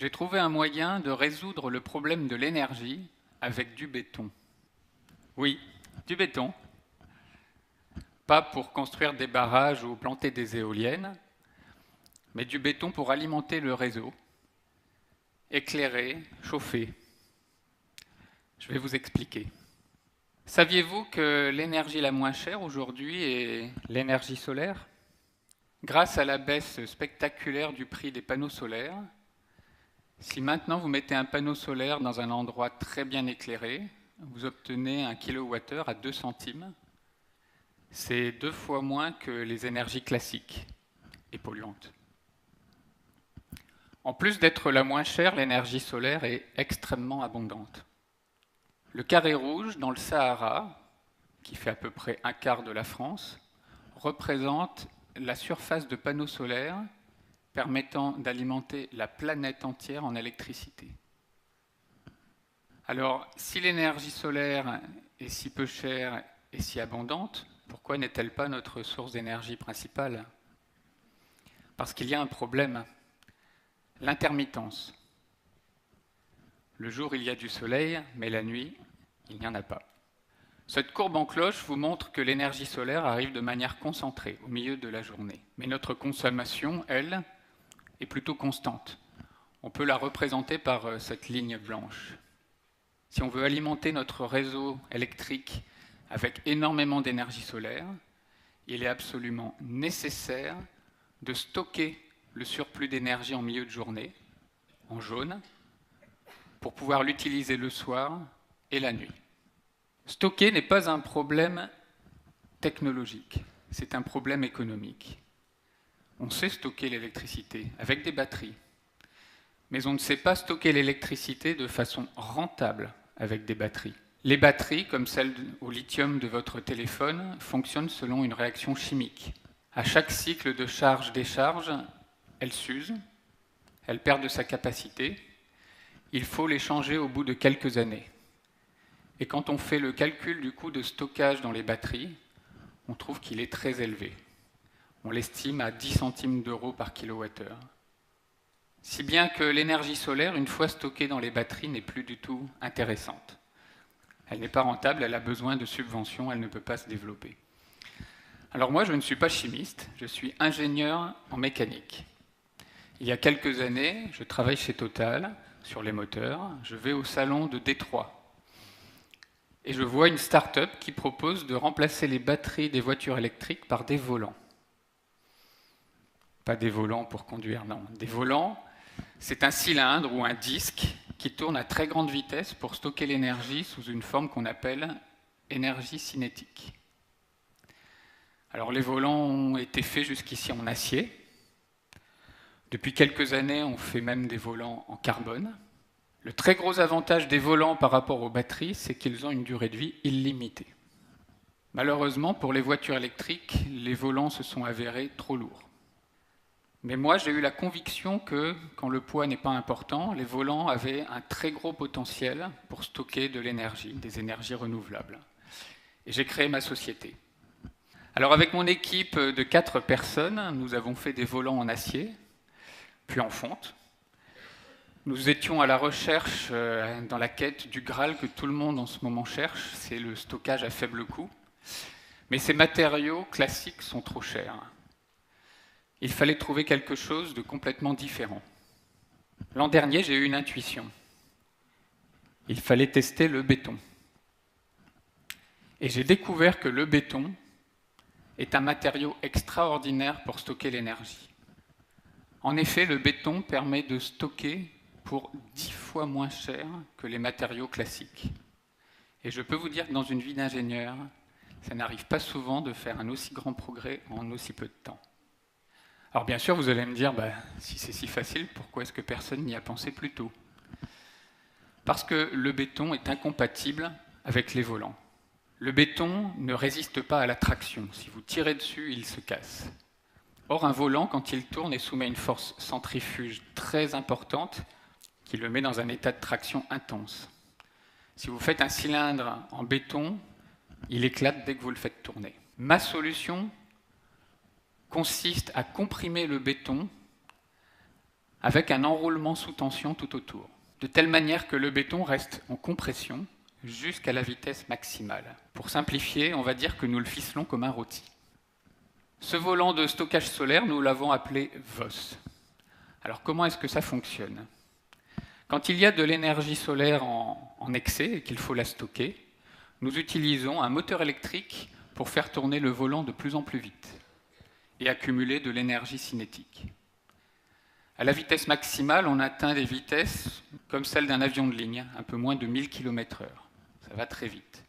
J'ai trouvé un moyen de résoudre le problème de l'énergie avec du béton. Oui, du béton. Pas pour construire des barrages ou planter des éoliennes, mais du béton pour alimenter le réseau, éclairer, chauffer. Je vais vous expliquer. Saviez-vous que l'énergie la moins chère aujourd'hui est l'énergie solaire ? Grâce à la baisse spectaculaire du prix des panneaux solaires, si maintenant vous mettez un panneau solaire dans un endroit très bien éclairé, vous obtenez un kilowattheure à 2 centimes. C'est 2 fois moins que les énergies classiques et polluantes. En plus d'être la moins chère, l'énergie solaire est extrêmement abondante. Le carré rouge dans le Sahara, qui fait à peu près un quart de la France, représente la surface de panneaux solaires permettant d'alimenter la planète entière en électricité. Alors, si l'énergie solaire est si peu chère et si abondante, pourquoi n'est-elle pas notre source d'énergie principale ? Parce qu'il y a un problème, l'intermittence. Le jour, il y a du soleil, mais la nuit, il n'y en a pas. Cette courbe en cloche vous montre que l'énergie solaire arrive de manière concentrée au milieu de la journée. Mais notre consommation, elle, est plutôt constante. On peut la représenter par cette ligne blanche. Si on veut alimenter notre réseau électrique avec énormément d'énergie solaire, il est absolument nécessaire de stocker le surplus d'énergie en milieu de journée, en jaune, pour pouvoir l'utiliser le soir et la nuit. Stocker n'est pas un problème technologique, c'est un problème économique. On sait stocker l'électricité avec des batteries, mais on ne sait pas stocker l'électricité de façon rentable avec des batteries. Les batteries, comme celles au lithium de votre téléphone, fonctionnent selon une réaction chimique. À chaque cycle de charge-décharge, elles s'usent, elles perdent de sa capacité. Il faut les changer au bout de quelques années. Et quand on fait le calcul du coût de stockage dans les batteries, on trouve qu'il est très élevé. On l'estime à 10 centimes d'euros par kilowattheure. Si bien que l'énergie solaire, une fois stockée dans les batteries, n'est plus du tout intéressante. Elle n'est pas rentable, elle a besoin de subventions, elle ne peut pas se développer. Alors moi, je ne suis pas chimiste, je suis ingénieur en mécanique. Il y a quelques années, je travaille chez Total sur les moteurs, je vais au salon de Détroit. Et je vois une start-up qui propose de remplacer les batteries des voitures électriques par des volants. Pas des volants pour conduire, non. Des volants, c'est un cylindre ou un disque qui tourne à très grande vitesse pour stocker l'énergie sous une forme qu'on appelle énergie cinétique. Alors les volants ont été faits jusqu'ici en acier. Depuis quelques années, on fait même des volants en carbone. Le très gros avantage des volants par rapport aux batteries, c'est qu'ils ont une durée de vie illimitée. Malheureusement, pour les voitures électriques, les volants se sont avérés trop lourds. Mais moi, j'ai eu la conviction que, quand le poids n'est pas important, les volants avaient un très gros potentiel pour stocker de l'énergie, des énergies renouvelables. Et j'ai créé ma société. Alors avec mon équipe de 4 personnes, nous avons fait des volants en acier, puis en fonte. Nous étions à la recherche, dans la quête du Graal que tout le monde en ce moment cherche, c'est le stockage à faible coût. Mais ces matériaux classiques sont trop chers. Il fallait trouver quelque chose de complètement différent. L'an dernier, j'ai eu une intuition. Il fallait tester le béton. Et j'ai découvert que le béton est un matériau extraordinaire pour stocker l'énergie. En effet, le béton permet de stocker pour 10 fois moins cher que les matériaux classiques. Et je peux vous dire que dans une vie d'ingénieur, ça n'arrive pas souvent de faire un aussi grand progrès en aussi peu de temps. Alors bien sûr, vous allez me dire, si c'est si facile, pourquoi est-ce que personne n'y a pensé plus tôt ? Parce que le béton est incompatible avec les volants. Le béton ne résiste pas à la traction. Si vous tirez dessus, il se casse. Or, un volant, quand il tourne, est soumis à une force centrifuge très importante qui le met dans un état de traction intense. Si vous faites un cylindre en béton, il éclate dès que vous le faites tourner. Ma solution consiste à comprimer le béton avec un enroulement sous tension tout autour, de telle manière que le béton reste en compression jusqu'à la vitesse maximale. Pour simplifier, on va dire que nous le ficelons comme un rôti. Ce volant de stockage solaire, nous l'avons appelé VOS. Alors comment est-ce que ça fonctionne? Quand il y a de l'énergie solaire en excès et qu'il faut la stocker, nous utilisons un moteur électrique pour faire tourner le volant de plus en plus vite et accumuler de l'énergie cinétique. À la vitesse maximale, on atteint des vitesses comme celles d'un avion de ligne, un peu moins de 1000 km/h. Ça va très vite.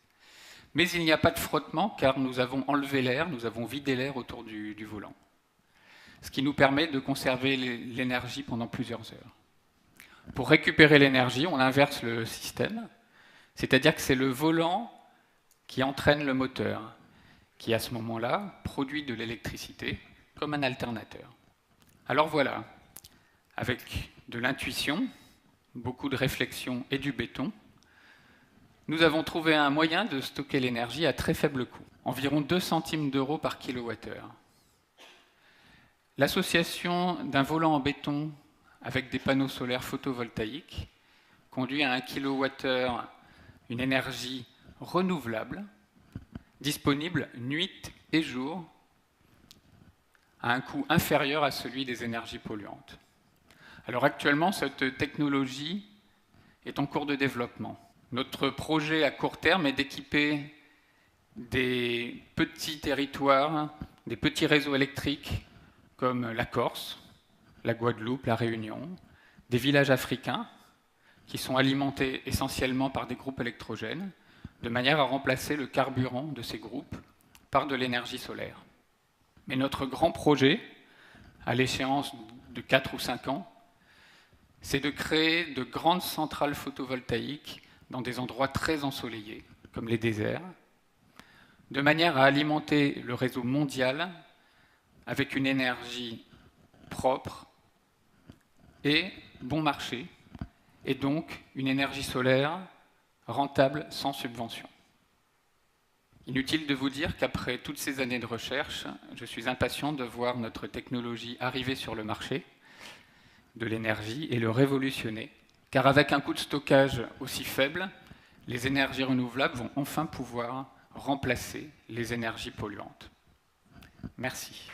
Mais il n'y a pas de frottement car nous avons enlevé l'air, nous avons vidé l'air autour du volant. Ce qui nous permet de conserver l'énergie pendant plusieurs heures. Pour récupérer l'énergie, on inverse le système, c'est-à-dire que c'est le volant qui entraîne le moteur, qui à ce moment-là produit de l'électricité comme un alternateur. Alors voilà, avec de l'intuition, beaucoup de réflexion et du béton, nous avons trouvé un moyen de stocker l'énergie à très faible coût, environ 2 centimes d'euros par kilowattheure. L'association d'un volant en béton avec des panneaux solaires photovoltaïques conduit à 1 kWh une énergie renouvelable, disponible nuit et jour, à un coût inférieur à celui des énergies polluantes. Alors actuellement, cette technologie est en cours de développement. Notre projet à court terme est d'équiper des petits territoires, des petits réseaux électriques comme la Corse, la Guadeloupe, la Réunion, des villages africains qui sont alimentés essentiellement par des groupes électrogènes, de manière à remplacer le carburant de ces groupes par de l'énergie solaire. Mais notre grand projet, à l'échéance de 4 ou 5 ans, c'est de créer de grandes centrales photovoltaïques dans des endroits très ensoleillés, comme les déserts, de manière à alimenter le réseau mondial avec une énergie propre et bon marché, et donc une énergie solaire rentable sans subvention. Inutile de vous dire qu'après toutes ces années de recherche, je suis impatient de voir notre technologie arriver sur le marché de l'énergie et le révolutionner, car avec un coût de stockage aussi faible, les énergies renouvelables vont enfin pouvoir remplacer les énergies polluantes. Merci.